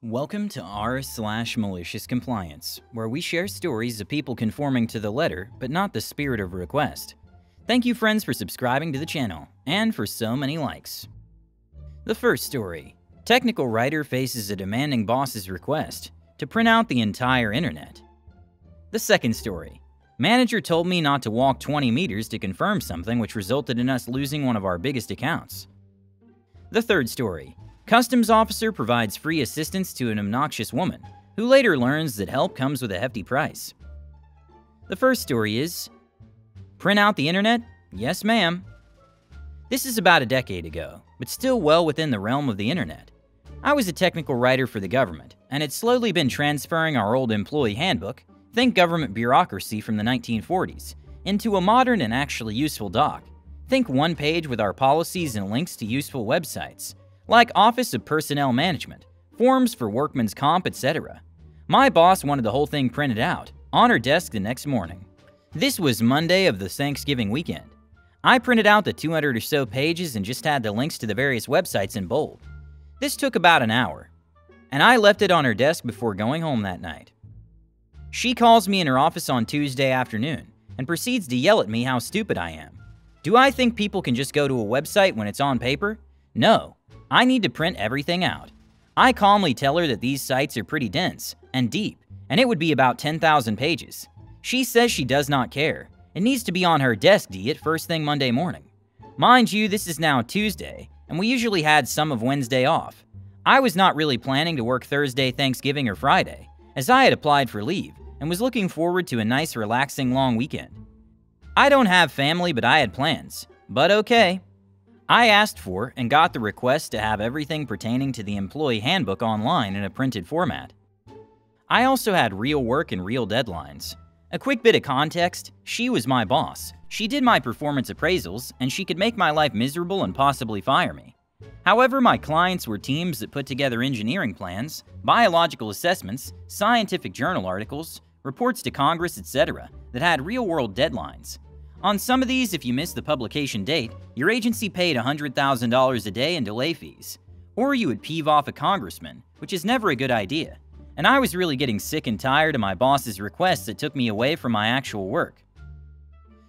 Welcome to r/Malicious Compliance, where we share stories of people conforming to the letter but not the spirit of request. Thank you friends for subscribing to the channel, and for so many likes. The first story. Technical writer faces a demanding boss's request to print out the entire internet. The second story. Manager told me not to walk 20 meters to confirm something, which resulted in us losing one of our biggest accounts. The third story. Customs officer provides free assistance to an obnoxious woman, who later learns that help comes with a hefty price. The first story is, print out the internet? Yes, ma'am. This is about a decade ago, but still well within the realm of the internet. I was a technical writer for the government, and had slowly been transferring our old employee handbook, think government bureaucracy from the 1940s, into a modern and actually useful doc. Think one page with our policies and links to useful websites, like Office of Personnel Management, forms for workman's comp, etc. My boss wanted the whole thing printed out, on her desk the next morning. This was Monday of the Thanksgiving weekend. I printed out the 200 or so pages and just had the links to the various websites in bold. This took about an hour, and I left it on her desk before going home that night. She calls me in her office on Tuesday afternoon, and proceeds to yell at me how stupid I am. Do I think people can just go to a website when it's on paper? No. I need to print everything out. I calmly tell her that these sites are pretty dense and deep, and it would be about 10,000 pages. She says she does not care. It needs to be on her desk at first thing Monday morning. Mind you, this is now Tuesday, and we usually had some of Wednesday off. I was not really planning to work Thursday, Thanksgiving, or Friday, as I had applied for leave, and was looking forward to a nice, relaxing, long weekend. I don't have family, but I had plans. But okay. I asked for and got the request to have everything pertaining to the employee handbook online in a printed format. I also had real work and real deadlines. A quick bit of context, she was my boss. She did my performance appraisals, and she could make my life miserable and possibly fire me. However, my clients were teams that put together engineering plans, biological assessments, scientific journal articles, reports to Congress, etc. that had real-world deadlines. On some of these, if you missed the publication date, your agency paid $100,000 a day in delay fees. Or you would peeve off a congressman, which is never a good idea. And I was really getting sick and tired of my boss's requests that took me away from my actual work.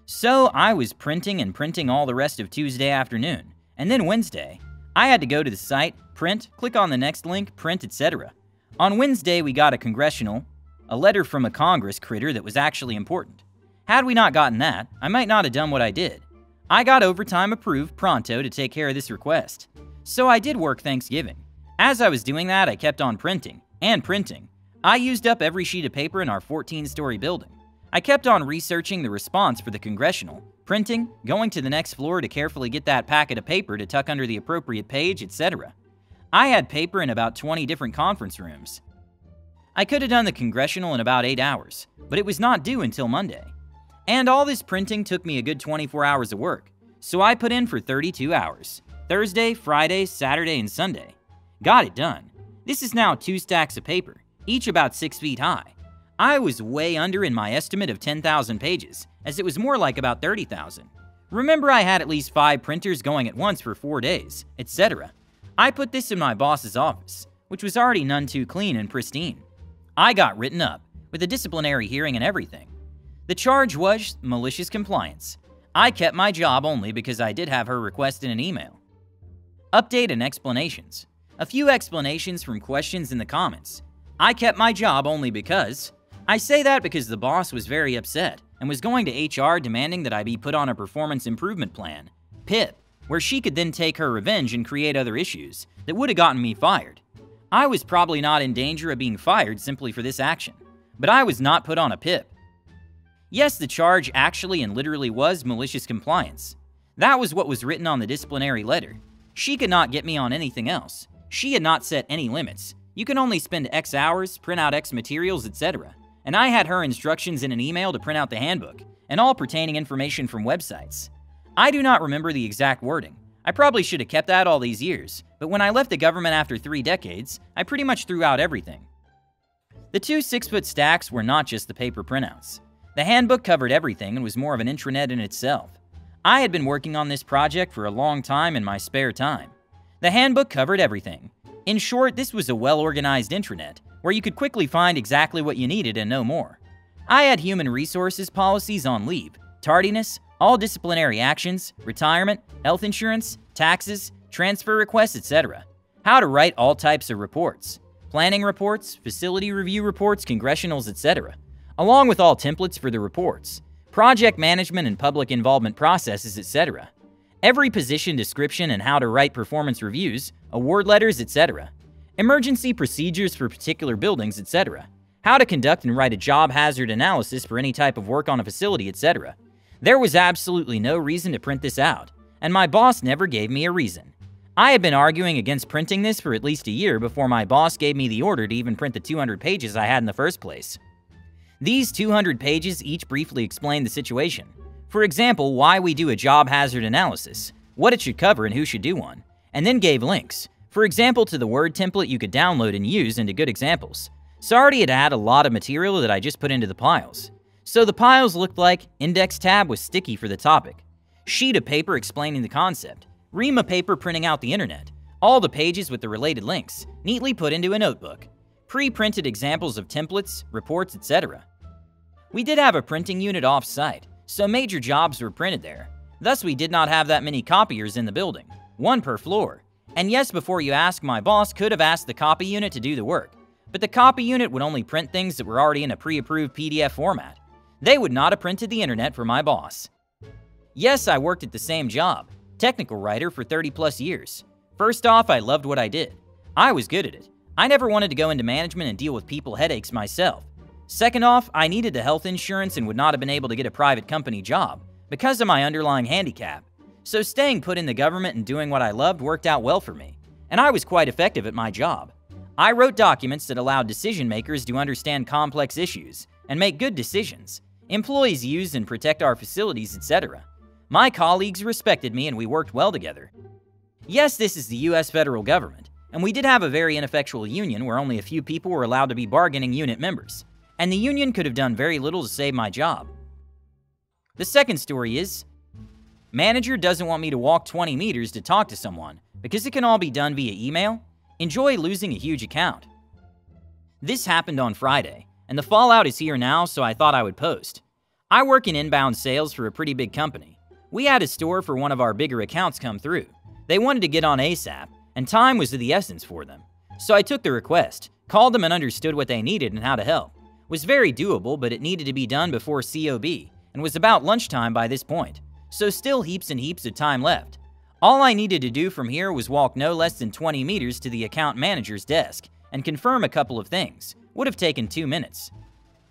So I was printing and printing all the rest of Tuesday afternoon, and then Wednesday. I had to go to the site, print, click on the next link, print, etc. On Wednesday, we got a letter from a Congress critter that was actually important. Had we not gotten that, I might not have done what I did. I got overtime approved pronto to take care of this request. So I did work Thanksgiving. As I was doing that, I kept on printing, and printing. I used up every sheet of paper in our 14-story building. I kept on researching the response for the congressional, printing, going to the next floor to carefully get that packet of paper to tuck under the appropriate page, etc. I had paper in about 20 different conference rooms. I could have done the congressional in about 8 hours, but it was not due until Monday. And all this printing took me a good 24 hours of work, so I put in for 32 hours. Thursday, Friday, Saturday, and Sunday. Got it done. This is now 2 stacks of paper, each about 6 feet high. I was way under in my estimate of 10,000 pages, as it was more like about 30,000. Remember, I had at least 5 printers going at once for 4 days, etc. I put this in my boss's office, which was already none too clean and pristine. I got written up, with a disciplinary hearing and everything. The charge was malicious compliance. I kept my job only because I did have her request in an email. Update and explanations. A few explanations from questions in the comments. I kept my job only because... I say that because the boss was very upset and was going to HR demanding that I be put on a performance improvement plan, PIP, where she could then take her revenge and create other issues that would have gotten me fired. I was probably not in danger of being fired simply for this action, but I was not put on a PIP. Yes, the charge actually and literally was malicious compliance. That was what was written on the disciplinary letter. She could not get me on anything else. She had not set any limits. You can only spend X hours, print out X materials, etc. And I had her instructions in an email to print out the handbook, and all pertaining information from websites. I do not remember the exact wording. I probably should have kept that all these years, but when I left the government after 3 decades, I pretty much threw out everything. The 2 6-foot stacks were not just the paper printouts. The handbook covered everything and was more of an intranet in itself. I had been working on this project for a long time in my spare time. The handbook covered everything. In short, this was a well-organized intranet where you could quickly find exactly what you needed and no more. I had human resources policies on leave, tardiness, all disciplinary actions, retirement, health insurance, taxes, transfer requests, etc. How to write all types of reports, planning reports, facility review reports, congressionals, etc., along with all templates for the reports, project management and public involvement processes, etc. Every position description and how to write performance reviews, award letters, etc. Emergency procedures for particular buildings, etc. How to conduct and write a job hazard analysis for any type of work on a facility, etc. There was absolutely no reason to print this out, and my boss never gave me a reason. I had been arguing against printing this for at least a year before my boss gave me the order to even print the 200 pages I had in the first place. These 200 pages each briefly explain the situation. For example, why we do a job hazard analysis, what it should cover and who should do one, and then gave links, for example to the Word template you could download and use into good examples. Sorry it had a lot of material that I just put into the piles. So the piles looked like index tab was sticky for the topic, sheet of paper explaining the concept, ream of paper printing out the internet, all the pages with the related links, neatly put into a notebook, pre-printed examples of templates, reports, etc. We did have a printing unit off-site, so major jobs were printed there. Thus, we did not have that many copiers in the building, one per floor. And yes, before you ask, my boss could have asked the copy unit to do the work, but the copy unit would only print things that were already in a pre-approved PDF format. They would not have printed the internet for my boss. Yes, I worked at the same job, technical writer for 30+ years. First off, I loved what I did. I was good at it. I never wanted to go into management and deal with people headaches myself. Second off, I needed the health insurance and would not have been able to get a private company job because of my underlying handicap. So staying put in the government and doing what I loved worked out well for me, and I was quite effective at my job. I wrote documents that allowed decision makers to understand complex issues and make good decisions, employees use and protect our facilities, etc. My colleagues respected me and we worked well together. Yes, this is the US federal government, and we did have a very ineffectual union where only a few people were allowed to be bargaining unit members, and the union could have done very little to save my job. The second story is, manager doesn't want me to walk 20 meters to talk to someone because it can all be done via email. Enjoy losing a huge account. This happened on Friday, and the fallout is here now, so I thought I would post. I work in inbound sales for a pretty big company. We had a store for one of our bigger accounts come through. They wanted to get on ASAP, and time was of the essence for them. So I took the request, called them and understood what they needed and how to help. It was very doable, but it needed to be done before COB, and was about lunchtime by this point, so still heaps and heaps of time left. All I needed to do from here was walk no less than 20 meters to the account manager's desk and confirm a couple of things. Would have taken 2 minutes.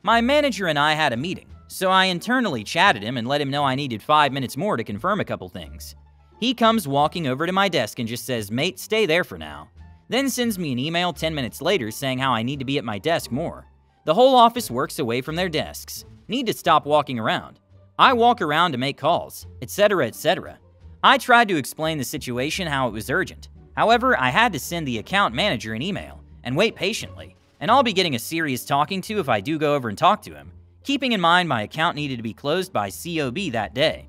My manager and I had a meeting, so I internally chatted him and let him know I needed 5 minutes more to confirm a couple things. He comes walking over to my desk and just says, "Mate, stay there for now." Then sends me an email 10 minutes later saying how I need to be at my desk more. The whole office works away from their desks. Need to stop walking around. I walk around to make calls, etc., etc. I tried to explain the situation, how it was urgent. However, I had to send the account manager an email and wait patiently, and I'll be getting a serious talking to if I do go over and talk to him, keeping in mind my account needed to be closed by COB that day.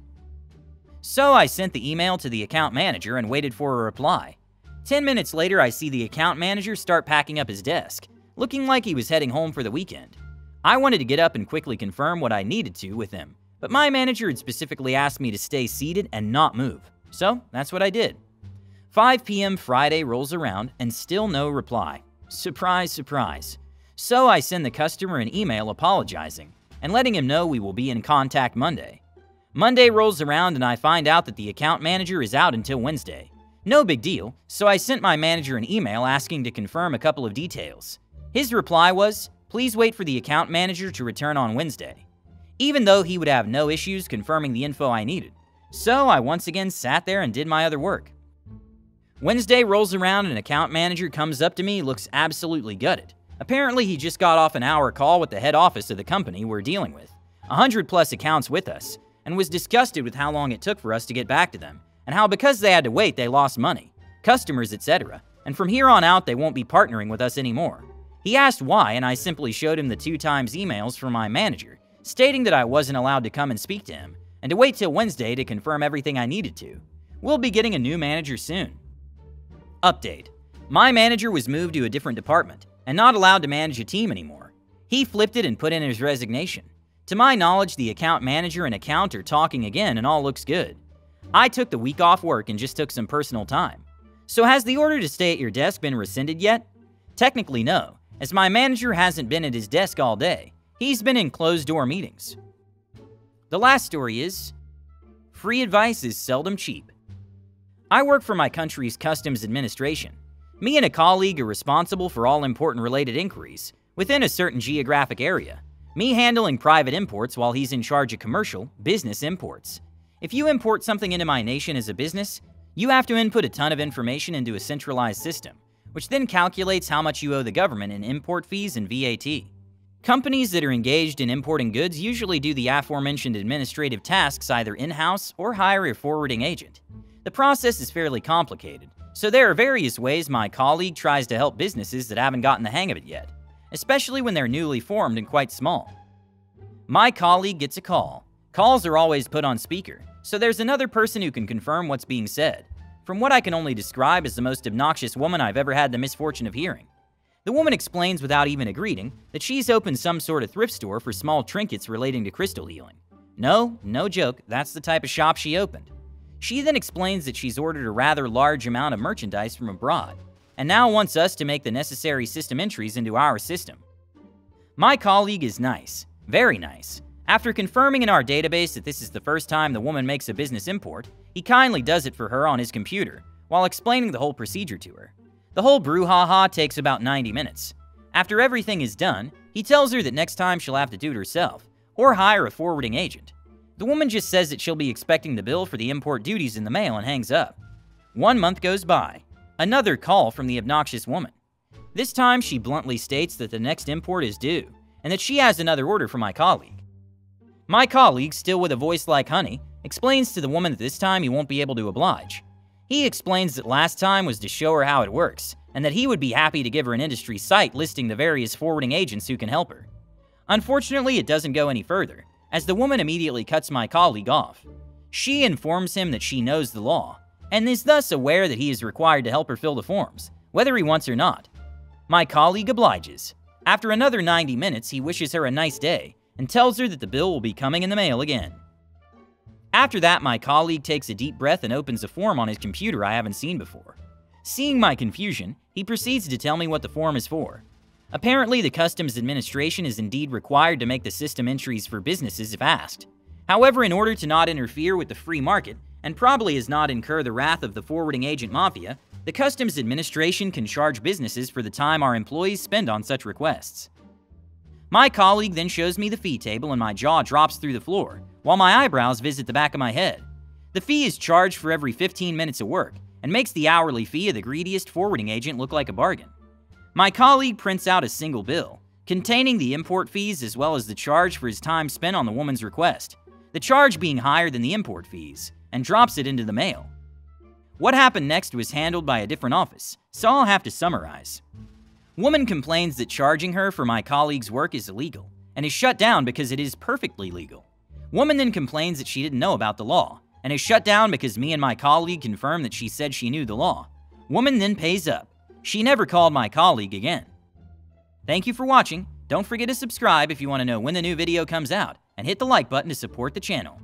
So I sent the email to the account manager and waited for a reply. 10 minutes later, I see the account manager start packing up his desk, looking like he was heading home for the weekend. I wanted to get up and quickly confirm what I needed to with him, but my manager had specifically asked me to stay seated and not move, so that's what I did. 5 p.m. Friday rolls around and still no reply. Surprise, surprise. So I send the customer an email apologizing and letting him know we will be in contact Monday. Monday rolls around and I find out that the account manager is out until Wednesday. No big deal, so I sent my manager an email asking to confirm a couple of details. His reply was, "Please wait for the account manager to return on Wednesday," even though he would have no issues confirming the info I needed. So I once again sat there and did my other work. Wednesday rolls around and an account manager comes up to me, looks absolutely gutted. Apparently he just got off an hour call with the head office of the company we're dealing with, 100+ accounts with us, and was disgusted with how long it took for us to get back to them, and how because they had to wait they lost money, customers, etc., and from here on out they won't be partnering with us anymore. He asked why, and I simply showed him the 2 times emails from my manager, stating that I wasn't allowed to come and speak to him, and to wait till Wednesday to confirm everything I needed to. We'll be getting a new manager soon. Update. My manager was moved to a different department and not allowed to manage a team anymore. He flipped it and put in his resignation. To my knowledge, the account manager and account are talking again and all looks good. I took the week off work and just took some personal time. So has the order to stay at your desk been rescinded yet? Technically no, as my manager hasn't been at his desk all day. He's been in closed-door meetings. The last story is, free advice is seldom cheap. I work for my country's customs administration. Me and a colleague are responsible for all important related inquiries within a certain geographic area. Me handling private imports while he's in charge of commercial, business imports. If you import something into my nation as a business, you have to input a ton of information into a centralized system, which then calculates how much you owe the government in import fees and VAT. Companies that are engaged in importing goods usually do the aforementioned administrative tasks either in-house or hire a forwarding agent. The process is fairly complicated, so there are various ways my colleague tries to help businesses that haven't gotten the hang of it yet, especially when they're newly formed and quite small. My colleague gets a call. Calls are always put on speaker, so there's another person who can confirm what's being said, from what I can only describe as the most obnoxious woman I've ever had the misfortune of hearing. The woman explains without even a greeting that she's opened some sort of thrift store for small trinkets relating to crystal healing. No joke, that's the type of shop she opened. She then explains that she's ordered a rather large amount of merchandise from abroad, and now wants us to make the necessary system entries into our system. My colleague is nice, very nice. After confirming in our database that this is the first time the woman makes a business import, he kindly does it for her on his computer, while explaining the whole procedure to her. The whole brouhaha takes about 90 minutes. After everything is done, he tells her that next time she'll have to do it herself, or hire a forwarding agent. The woman just says that she'll be expecting the bill for the import duties in the mail and hangs up. 1 month goes by. Another call from the obnoxious woman. This time she bluntly states that the next import is due, and that she has another order for my colleague. My colleague, still with a voice like honey, explains to the woman that this time he won't be able to oblige. He explains that last time was to show her how it works, and that he would be happy to give her an industry site listing the various forwarding agents who can help her. Unfortunately, it doesn't go any further, as the woman immediately cuts my colleague off. She informs him that she knows the law, and is thus aware that he is required to help her fill the forms, whether he wants or not. My colleague obliges. After another 90 minutes, he wishes her a nice day, and tells her that the bill will be coming in the mail again. After that, my colleague takes a deep breath and opens a form on his computer I haven't seen before. Seeing my confusion, he proceeds to tell me what the form is for. Apparently, the Customs Administration is indeed required to make the system entries for businesses if asked. However, in order to not interfere with the free market, and probably as not incur the wrath of the forwarding agent mafia, the Customs Administration can charge businesses for the time our employees spend on such requests. My colleague then shows me the fee table and my jaw drops through the floor, while my eyebrows visit the back of my head. The fee is charged for every 15 minutes of work, and makes the hourly fee of the greediest forwarding agent look like a bargain. My colleague prints out a single bill, containing the import fees as well as the charge for his time spent on the woman's request, the charge being higher than the import fees, and drops it into the mail. What happened next was handled by a different office, so I'll have to summarize. Woman complains that charging her for my colleague's work is illegal, and is shut down because it is perfectly legal. Woman then complains that she didn't know about the law, and is shut down because me and my colleague confirmed that she said she knew the law. Woman then pays up. She never called my colleague again. Thank you for watching. Don't forget to subscribe if you want to know when the new video comes out, and hit the like button to support the channel.